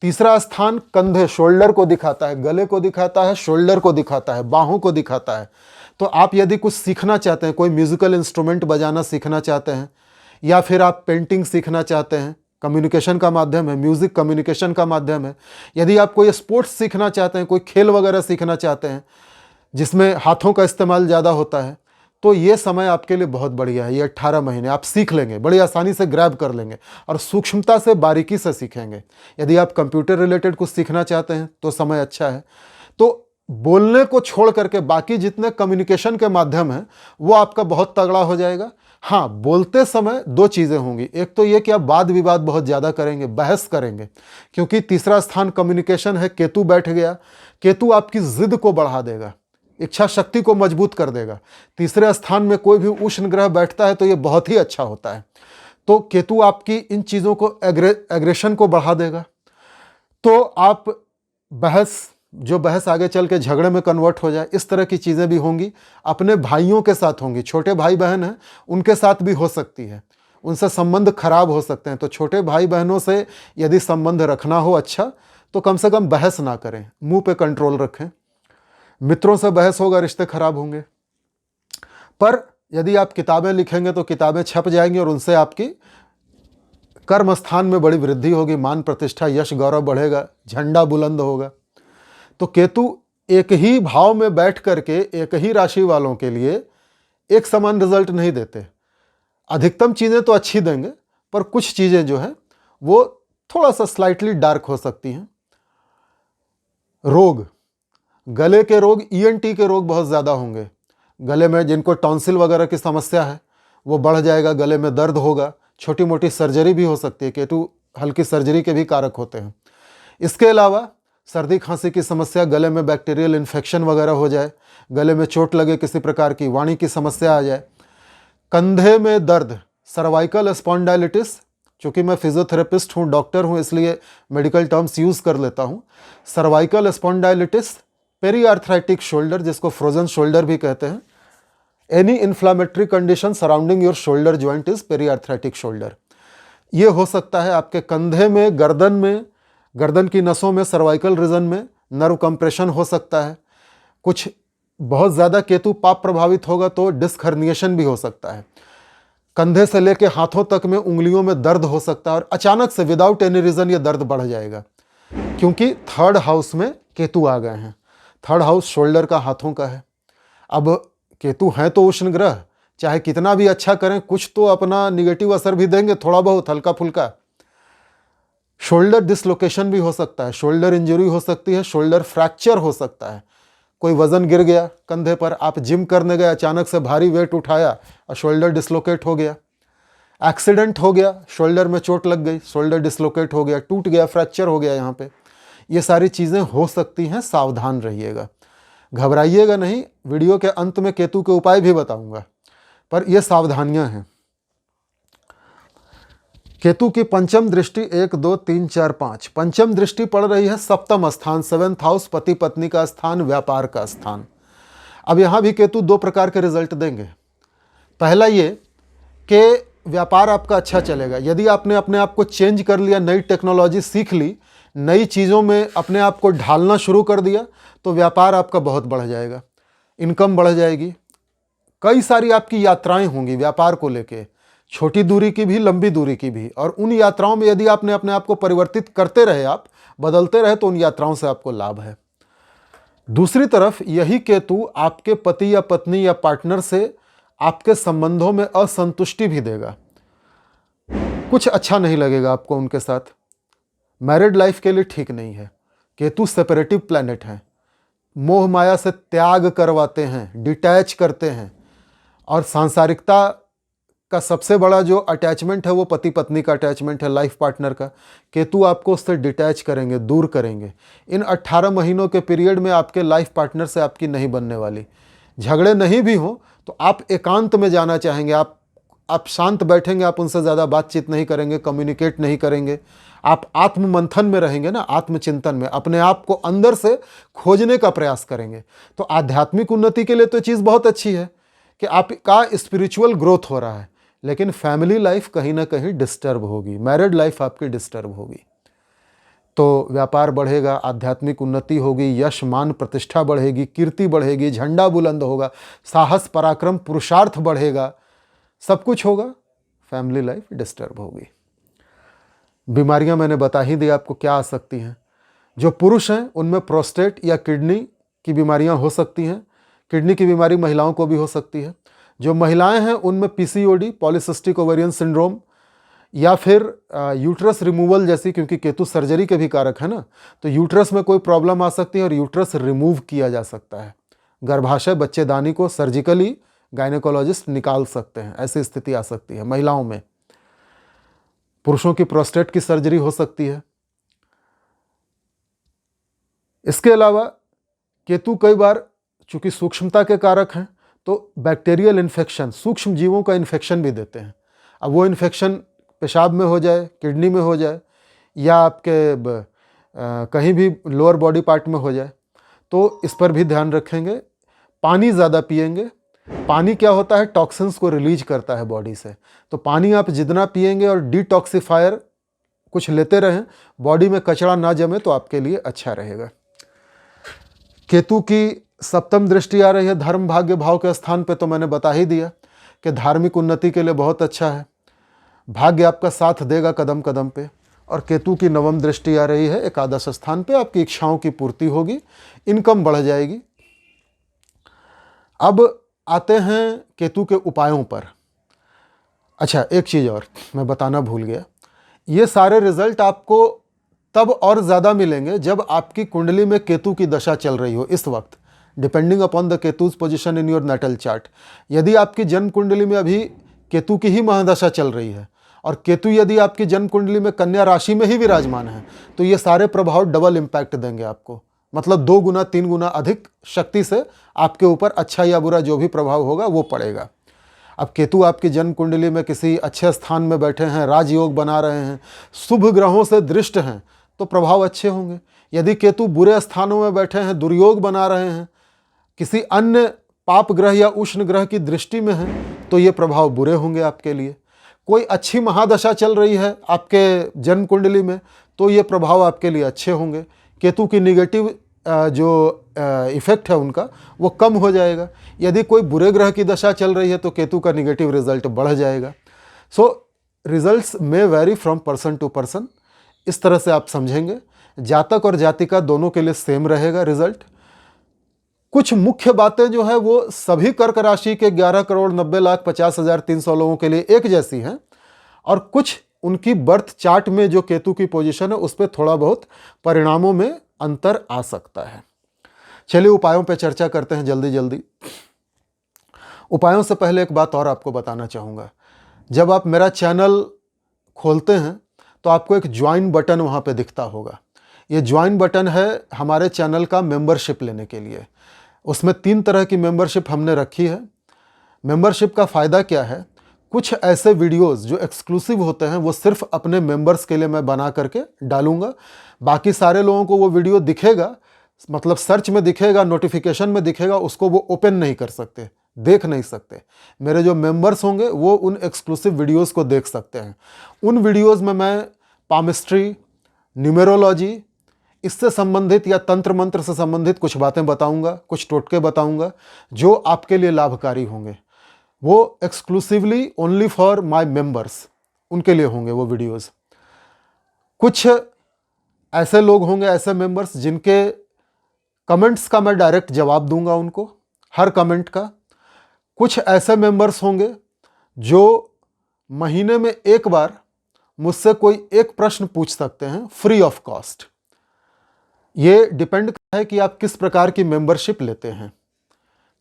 तीसरा स्थान कंधे, शोल्डर को दिखाता है, गले को दिखाता है, शोल्डर को दिखाता है, बाहों को दिखाता है। तो आप यदि कुछ सीखना चाहते हैं, कोई म्यूजिकल इंस्ट्रूमेंट बजाना सीखना चाहते हैं, या फिर आप पेंटिंग सीखना चाहते हैं, कम्युनिकेशन का माध्यम है, म्यूजिक कम्युनिकेशन का माध्यम है। यदि आप कोई स्पोर्ट्स सीखना चाहते हैं, कोई खेल वगैरह सीखना चाहते हैं जिसमें हाथों का इस्तेमाल ज़्यादा होता है, तो ये समय आपके लिए बहुत बढ़िया है। ये 18 महीने आप सीख लेंगे, बड़ी आसानी से ग्रैब कर लेंगे और सूक्ष्मता से, बारीकी से सीखेंगे। यदि आप कंप्यूटर रिलेटेड कुछ सीखना चाहते हैं तो समय अच्छा है। तो बोलने को छोड़ करके बाकी जितने कम्युनिकेशन के माध्यम हैं वो आपका बहुत तगड़ा हो जाएगा। हाँ, बोलते समय दो चीज़ें होंगी। एक तो ये कि आप वाद विवाद बहुत ज़्यादा करेंगे, बहस करेंगे, क्योंकि तीसरा स्थान कम्युनिकेशन है, केतु बैठ गया। केतु आपकी जिद को बढ़ा देगा, इच्छा शक्ति को मजबूत कर देगा। तीसरे स्थान में कोई भी उष्ण ग्रह बैठता है तो ये बहुत ही अच्छा होता है। तो केतु आपकी इन चीज़ों को, एग्रेशन को बढ़ा देगा। तो आप बहस आगे चल के झगड़े में कन्वर्ट हो जाए, इस तरह की चीज़ें भी होंगी। अपने भाइयों के साथ होंगी, छोटे भाई बहन हैं उनके साथ भी हो सकती है, उनसे संबंध खराब हो सकते हैं। तो छोटे भाई बहनों से यदि संबंध रखना हो अच्छा, तो कम से कम बहस ना करें, मुंह पे कंट्रोल रखें। मित्रों से बहस होगा, रिश्ते खराब होंगे। पर यदि आप किताबें लिखेंगे तो किताबें छप जाएंगी और उनसे आपकी कर्म स्थान में बड़ी वृद्धि होगी, मान प्रतिष्ठा यश गौरव बढ़ेगा, झंडा बुलंद होगा। तो केतु एक ही भाव में बैठ करके एक ही राशि वालों के लिए एक समान रिजल्ट नहीं देते। अधिकतम चीज़ें तो अच्छी देंगे, पर कुछ चीज़ें जो है वो थोड़ा सा स्लाइटली डार्क हो सकती हैं। रोग, गले के रोग, ईएनटी के रोग बहुत ज़्यादा होंगे। गले में जिनको टॉन्सिल वगैरह की समस्या है वो बढ़ जाएगा, गले में दर्द होगा, छोटी मोटी सर्जरी भी हो सकती है। केतु हल्की सर्जरी के भी कारक होते हैं। इसके अलावा सर्दी खांसी की समस्या, गले में बैक्टीरियल इन्फेक्शन वगैरह हो जाए, गले में चोट लगे, किसी प्रकार की वाणी की समस्या आ जाए, कंधे में दर्द, सर्वाइकल स्पॉन्डाइलिटिस, चूँकि मैं फिजियोथेरेपिस्ट हूँ, डॉक्टर हूँ, इसलिए मेडिकल टर्म्स यूज़ कर लेता हूँ। Cervical spondylitis, peri arthritic shoulder जिसको फ्रोजन शोल्डर भी कहते हैं, any inflammatory condition surrounding your shoulder joint is peri arthritic shoulder. ये हो सकता है आपके कंधे में, गर्दन की नसों में, सर्वाइकल रीजन में नर्व कंप्रेशन हो सकता है। कुछ बहुत ज़्यादा केतु पाप प्रभावित होगा तो डिस्क हर्निएशन भी हो सकता है। कंधे से लेकर हाथों तक में, उंगलियों में दर्द हो सकता है और अचानक से विदाउट एनी रीज़न ये दर्द बढ़ जाएगा, क्योंकि थर्ड हाउस में केतु आ गए हैं। थर्ड हाउस शोल्डर का, हाथों का है। अब केतु हैं तो उष्ण ग्रह, चाहे कितना भी अच्छा करें कुछ तो अपना निगेटिव असर भी देंगे, थोड़ा बहुत हल्का फुल्का। शोल्डर डिसलोकेशन भी हो सकता है, शोल्डर इंजरी हो सकती है, शोल्डर फ्रैक्चर हो सकता है। कोई वजन गिर गया कंधे पर, आप जिम करने गए, अचानक से भारी वेट उठाया और शोल्डर डिसलोकेट हो गया। एक्सीडेंट हो गया, शोल्डर में चोट लग गई, शोल्डर डिसलोकेट हो गया, टूट गया, फ्रैक्चर हो गया यहाँ पे। ये सारी चीज़ें हो सकती हैं, सावधान रहिएगा, घबराइएगा नहीं। वीडियो के अंत में केतु के उपाय भी बताऊंगा, पर ये सावधानियां हैं। केतु की पंचम दृष्टि 1 2 3 4 5, पंचम दृष्टि पड़ रही है सप्तम स्थान, 7th हाउस, पति पत्नी का स्थान, व्यापार का स्थान। अब यहाँ भी केतु दो प्रकार के रिजल्ट देंगे। पहला ये कि व्यापार आपका अच्छा चलेगा। यदि आपने अपने आप को चेंज कर लिया, नई टेक्नोलॉजी सीख ली, नई चीज़ों में अपने आप को ढालना शुरू कर दिया, तो व्यापार आपका बहुत बढ़ जाएगा, इनकम बढ़ जाएगी। कई सारी आपकी यात्राएं होंगी व्यापार को लेके, छोटी दूरी की भी, लंबी दूरी की भी। और उन यात्राओं में यदि आपने अपने आप को परिवर्तित करते रहे, आप बदलते रहे, तो उन यात्राओं से आपको लाभ है। दूसरी तरफ यही केतु आपके पति या पत्नी या पार्टनर से आपके संबंधों में असंतुष्टि भी देगा। कुछ अच्छा नहीं लगेगा आपको उनके साथ, मैरिड लाइफ के लिए ठीक नहीं है। केतु सेपरेटिव प्लैनेट है, मोह माया से त्याग करवाते हैं, डिटैच करते हैं। और सांसारिकता का सबसे बड़ा जो अटैचमेंट है वो पति पत्नी का अटैचमेंट है, लाइफ पार्टनर का। केतु आपको उससे डिटैच करेंगे, दूर करेंगे। इन 18 महीनों के पीरियड में आपके लाइफ पार्टनर से आपकी नहीं बनने वाली। झगड़े नहीं भी हो तो आप एकांत में जाना चाहेंगे, आप शांत बैठेंगे, आप उनसे ज़्यादा बातचीत नहीं करेंगे, कम्युनिकेट नहीं करेंगे। आप आत्म मंथन में रहेंगे ना, आत्मचिंतन में, अपने आप को अंदर से खोजने का प्रयास करेंगे। तो आध्यात्मिक उन्नति के लिए तो चीज़ बहुत अच्छी है कि आपका स्पिरिचुअल ग्रोथ हो रहा है, लेकिन फैमिली लाइफ कहीं ना कहीं डिस्टर्ब होगी, मैरिड लाइफ आपकी डिस्टर्ब होगी। तो व्यापार बढ़ेगा, आध्यात्मिक उन्नति होगी, यश मान प्रतिष्ठा बढ़ेगी, कीर्ति बढ़ेगी, झंडा बुलंद होगा, साहस पराक्रम पुरुषार्थ बढ़ेगा, सब कुछ होगा। फैमिली लाइफ डिस्टर्ब होगी। बीमारियां मैंने बता ही दी आपको क्या आ सकती हैं। जो पुरुष हैं उनमें प्रोस्टेट या किडनी की बीमारियां हो सकती हैं। किडनी की बीमारी महिलाओं को भी हो सकती है। जो महिलाएं हैं उनमें पीसीओडी, पॉलीसिस्टिक ओवेरियन सिंड्रोम, या फिर यूट्रस रिमूवल जैसी, क्योंकि केतु सर्जरी के भी कारक है ना, तो यूट्रस में कोई प्रॉब्लम आ सकती है और यूट्रस रिमूव किया जा सकता है। गर्भाशय, बच्चेदानी को सर्जिकली गायनेकोलॉजिस्ट निकाल सकते हैं, ऐसी स्थिति आ सकती है महिलाओं में। पुरुषों की प्रोस्टेट की सर्जरी हो सकती है। इसके अलावा केतु कई बार चूंकि सूक्ष्मता के कारक हैं तो बैक्टीरियल इन्फेक्शन, सूक्ष्म जीवों का इन्फेक्शन भी देते हैं। अब वो इन्फेक्शन पेशाब में हो जाए, किडनी में हो जाए, या आपके कहीं भी लोअर बॉडी पार्ट में हो जाए, तो इस पर भी ध्यान रखेंगे। पानी ज़्यादा पिएंगे। पानी क्या होता है, टॉक्सिन्स को रिलीज करता है बॉडी से, तो पानी आप जितना पिएंगे और डिटॉक्सिफायर कुछ लेते रहें, बॉडी में कचरा ना जमे तो आपके लिए अच्छा रहेगा। केतु की सप्तम दृष्टि आ रही है धर्म भाग्य भाव के स्थान पे, तो मैंने बता ही दिया कि धार्मिक उन्नति के लिए बहुत अच्छा है, भाग्य आपका साथ देगा कदम कदम पे। और केतु की नवम दृष्टि आ रही है एकादश स्थान पे, आपकी इच्छाओं की पूर्ति होगी, इनकम बढ़ जाएगी। अब आते हैं केतु के उपायों पर। अच्छा, एक चीज़ और मैं बताना भूल गया, ये सारे रिजल्ट आपको तब और ज़्यादा मिलेंगे जब आपकी कुंडली में केतु की दशा चल रही हो। इस वक्त depending upon the Ketu's position in your natal chart, यदि आपकी जन्म कुंडली में अभी केतु की ही महादशा चल रही है और केतु यदि आपकी जन्म कुंडली में कन्या राशि में ही विराजमान है, तो ये सारे प्रभाव डबल इम्पैक्ट देंगे आपको, मतलब 2 गुना 3 गुना अधिक शक्ति से आपके ऊपर अच्छा या बुरा जो भी प्रभाव होगा वो पड़ेगा। अब केतु आपकी जन्म कुंडली में किसी अच्छे स्थान में बैठे हैं, राजयोग बना रहे हैं, शुभ ग्रहों से दृष्ट हैं, तो प्रभाव अच्छे होंगे। यदि केतु बुरे स्थानों में बैठे हैं, दुर्योग बना रहे हैं, किसी अन्य पाप ग्रह या उष्ण ग्रह की दृष्टि में हैं, तो ये प्रभाव बुरे होंगे आपके लिए। कोई अच्छी महादशा चल रही है आपके जन्म कुंडली में, तो ये प्रभाव आपके लिए अच्छे होंगे। केतु की निगेटिव जो इफेक्ट है उनका वो कम हो जाएगा। यदि कोई बुरे ग्रह की दशा चल रही है तो केतु का निगेटिव रिजल्ट बढ़ जाएगा। So results may vary from person to person, इस तरह से आप समझेंगे। जातक और जातिका दोनों के लिए सेम रहेगा रिजल्ट। कुछ मुख्य बातें जो है वो सभी कर्क राशि के 11,90,50,300 लोगों के लिए एक जैसी हैं, और कुछ उनकी बर्थ चार्ट में जो केतु की पोजीशन है उस पर थोड़ा बहुत परिणामों में अंतर आ सकता है। चलिए उपायों पे चर्चा करते हैं जल्दी जल्दी। उपायों से पहले एक बात और आपको बताना चाहूँगा। जब आप मेरा चैनल खोलते हैं तो आपको एक ज्वाइन बटन वहाँ पे दिखता होगा। ये ज्वाइन बटन है हमारे चैनल का मेंबरशिप लेने के लिए। उसमें 3 तरह की मेंबरशिप हमने रखी है। मेंबरशिप का फ़ायदा क्या है? कुछ ऐसे वीडियोस जो एक्सक्लूसिव होते हैं वो सिर्फ अपने मेंबर्स के लिए मैं बना करके डालूंगा। बाकी सारे लोगों को वो वीडियो दिखेगा, मतलब सर्च में दिखेगा, नोटिफिकेशन में दिखेगा, उसको वो ओपन नहीं कर सकते, देख नहीं सकते। मेरे जो मेंबर्स होंगे वो उन एक्सक्लूसिव वीडियोस को देख सकते हैं। उन वीडियोस में मैं पामिस्ट्री, न्यूमेरोलॉजी, इससे संबंधित या तंत्र मंत्र से संबंधित कुछ बातें बताऊंगा, कुछ टोटके बताऊंगा जो आपके लिए लाभकारी होंगे। वो exclusively only for my members, उनके लिए होंगे वो वीडियोस। कुछ ऐसे लोग होंगे, ऐसे मेंबर्स जिनके कमेंट्स का मैं डायरेक्ट जवाब दूंगा उनको, हर कमेंट का। कुछ ऐसे मेंबर्स होंगे जो महीने में एक बार मुझसे कोई एक प्रश्न पूछ सकते हैं फ्री ऑफ कॉस्ट। ये डिपेंड करता है कि आप किस प्रकार की मेंबरशिप लेते हैं।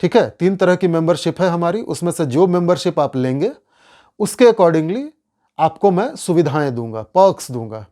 ठीक है, 3 तरह की मेंबरशिप है हमारी, उसमें से जो मेंबरशिप आप लेंगे उसके अकॉर्डिंगली आपको मैं सुविधाएं दूंगा, पर्क्स दूंगा।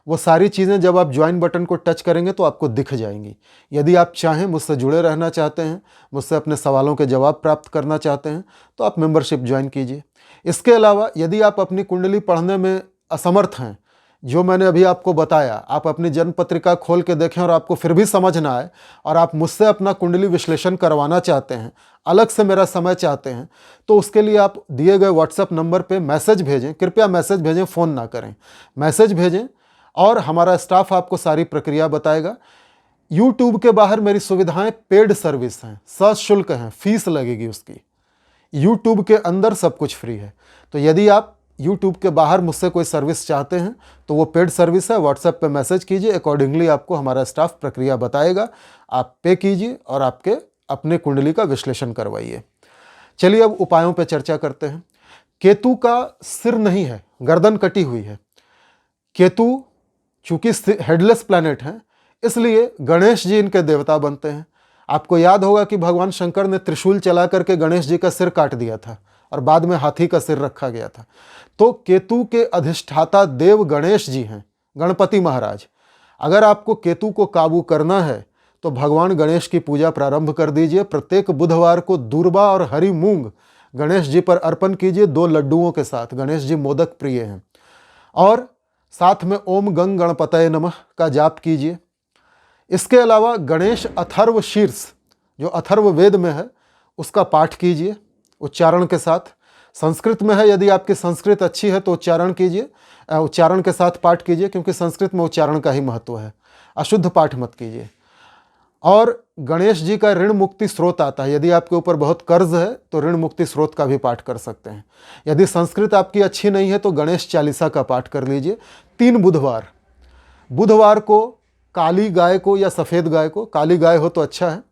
वो सारी चीज़ें जब आप ज्वाइन बटन को टच करेंगे तो आपको दिख जाएंगी। यदि आप चाहें, मुझसे जुड़े रहना चाहते हैं, मुझसे अपने सवालों के जवाब प्राप्त करना चाहते हैं, तो आप मेंबरशिप ज्वाइन कीजिए। इसके अलावा यदि आप अपनी कुंडली पढ़ने में असमर्थ हैं, जो मैंने अभी आपको बताया, आप अपनी जन्म पत्रिका खोल के देखें और आपको फिर भी समझ ना आए और आप मुझसे अपना कुंडली विश्लेषण करवाना चाहते हैं, अलग से मेरा समय चाहते हैं, तो उसके लिए आप दिए गए व्हाट्सएप नंबर पे मैसेज भेजें। कृपया मैसेज भेजें, फ़ोन ना करें, मैसेज भेजें और हमारा स्टाफ आपको सारी प्रक्रिया बताएगा। यूट्यूब के बाहर मेरी सुविधाएं पेड सर्विस हैं, सशुल्क हैं, फीस लगेगी उसकी। यूट्यूब के अंदर सब कुछ फ्री है। तो यदि आप यूट्यूब के बाहर मुझसे कोई सर्विस चाहते हैं तो वो पेड सर्विस है। व्हाट्सएप पे मैसेज कीजिए, अकॉर्डिंगली आपको हमारा स्टाफ प्रक्रिया बताएगा। आप पे कीजिए और आपके अपने कुंडली का विश्लेषण करवाइए। चलिए अब उपायों पे चर्चा करते हैं। केतु का सिर नहीं है, गर्दन कटी हुई है। केतु चूंकि हेडलेस प्लैनेट हैं, इसलिए गणेश जी इनके देवता बनते हैं। आपको याद होगा कि भगवान शंकर ने त्रिशूल चला करके गणेश जी का सिर काट दिया था और बाद में हाथी का सिर रखा गया था। तो केतु के अधिष्ठाता देव गणेश जी हैं, गणपति महाराज। अगर आपको केतु को काबू करना है तो भगवान गणेश की पूजा प्रारंभ कर दीजिए। प्रत्येक बुधवार को दूर्बा और हरी मूंग गणेश जी पर अर्पण कीजिए 2 लड्डुओं के साथ। गणेश जी मोदक प्रिय हैं। और साथ में ओम गंग गणपतये नमः का जाप कीजिए। इसके अलावा गणेश अथर्व शीर्ष जो अथर्व वेद में है उसका पाठ कीजिए उच्चारण के साथ। संस्कृत में है, यदि आपकी संस्कृत अच्छी है तो उच्चारण कीजिए, उच्चारण के साथ पाठ कीजिए, क्योंकि संस्कृत में उच्चारण का ही महत्व है। अशुद्ध पाठ मत कीजिए। और गणेश जी का ऋण मुक्ति स्रोत आता है, यदि आपके ऊपर बहुत कर्ज है तो ऋण मुक्ति स्रोत का भी पाठ कर सकते हैं। यदि संस्कृत आपकी अच्छी नहीं है तो गणेश चालीसा का पाठ कर लीजिए। 3 बुधवार को काली गाय को या सफ़ेद गाय को, काली गाय हो तो अच्छा है,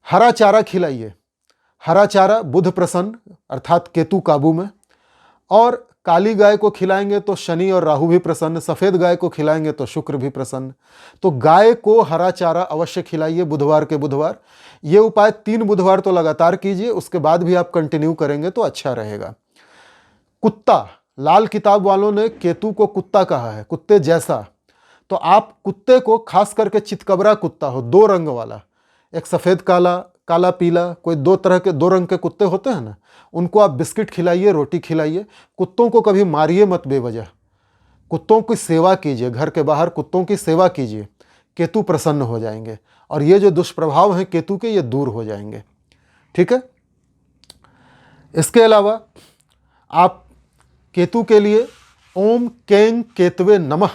हरा चारा खिलाइए। हरा चारा बुध प्रसन्न अर्थात केतु काबू में, और काली गाय को खिलाएंगे तो शनि और राहु भी प्रसन्न, सफ़ेद गाय को खिलाएंगे तो शुक्र भी प्रसन्न। तो गाय को हरा चारा अवश्य खिलाइए बुधवार के बुधवार। ये उपाय 3 बुधवार तो लगातार कीजिए, उसके बाद भी आप कंटिन्यू करेंगे तो अच्छा रहेगा। कुत्ता, लाल किताब वालों ने केतु को कुत्ता कहा है, कुत्ते जैसा। तो आप कुत्ते को, खास करके चितकबरा कुत्ता हो 2 रंग वाला, एक सफ़ेद काला, काला पीला, कोई 2 रंग के कुत्ते होते हैं ना, उनको आप बिस्किट खिलाइए, रोटी खिलाइए। कुत्तों को कभी मारिए मत बेवजह, कुत्तों की सेवा कीजिए, घर के बाहर कुत्तों की सेवा कीजिए। केतु प्रसन्न हो जाएंगे और ये जो दुष्प्रभाव हैं केतु के, ये दूर हो जाएंगे। ठीक है। इसके अलावा आप केतु के लिए ओम कें केतवे नमः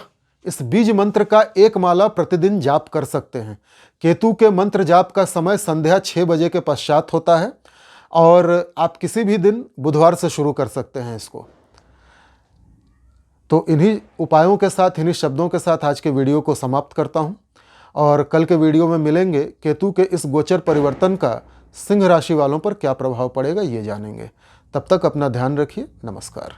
इस बीज मंत्र का 1 माला प्रतिदिन जाप कर सकते हैं। केतु के मंत्र जाप का समय संध्या 6 बजे के पश्चात होता है और आप किसी भी दिन बुधवार से शुरू कर सकते हैं इसको। तो इन्हीं उपायों के साथ, इन्हीं शब्दों के साथ आज के वीडियो को समाप्त करता हूं और कल के वीडियो में मिलेंगे। केतु के इस गोचर परिवर्तन का सिंह राशि वालों पर क्या प्रभाव पड़ेगा ये जानेंगे। तब तक अपना ध्यान रखिए। नमस्कार।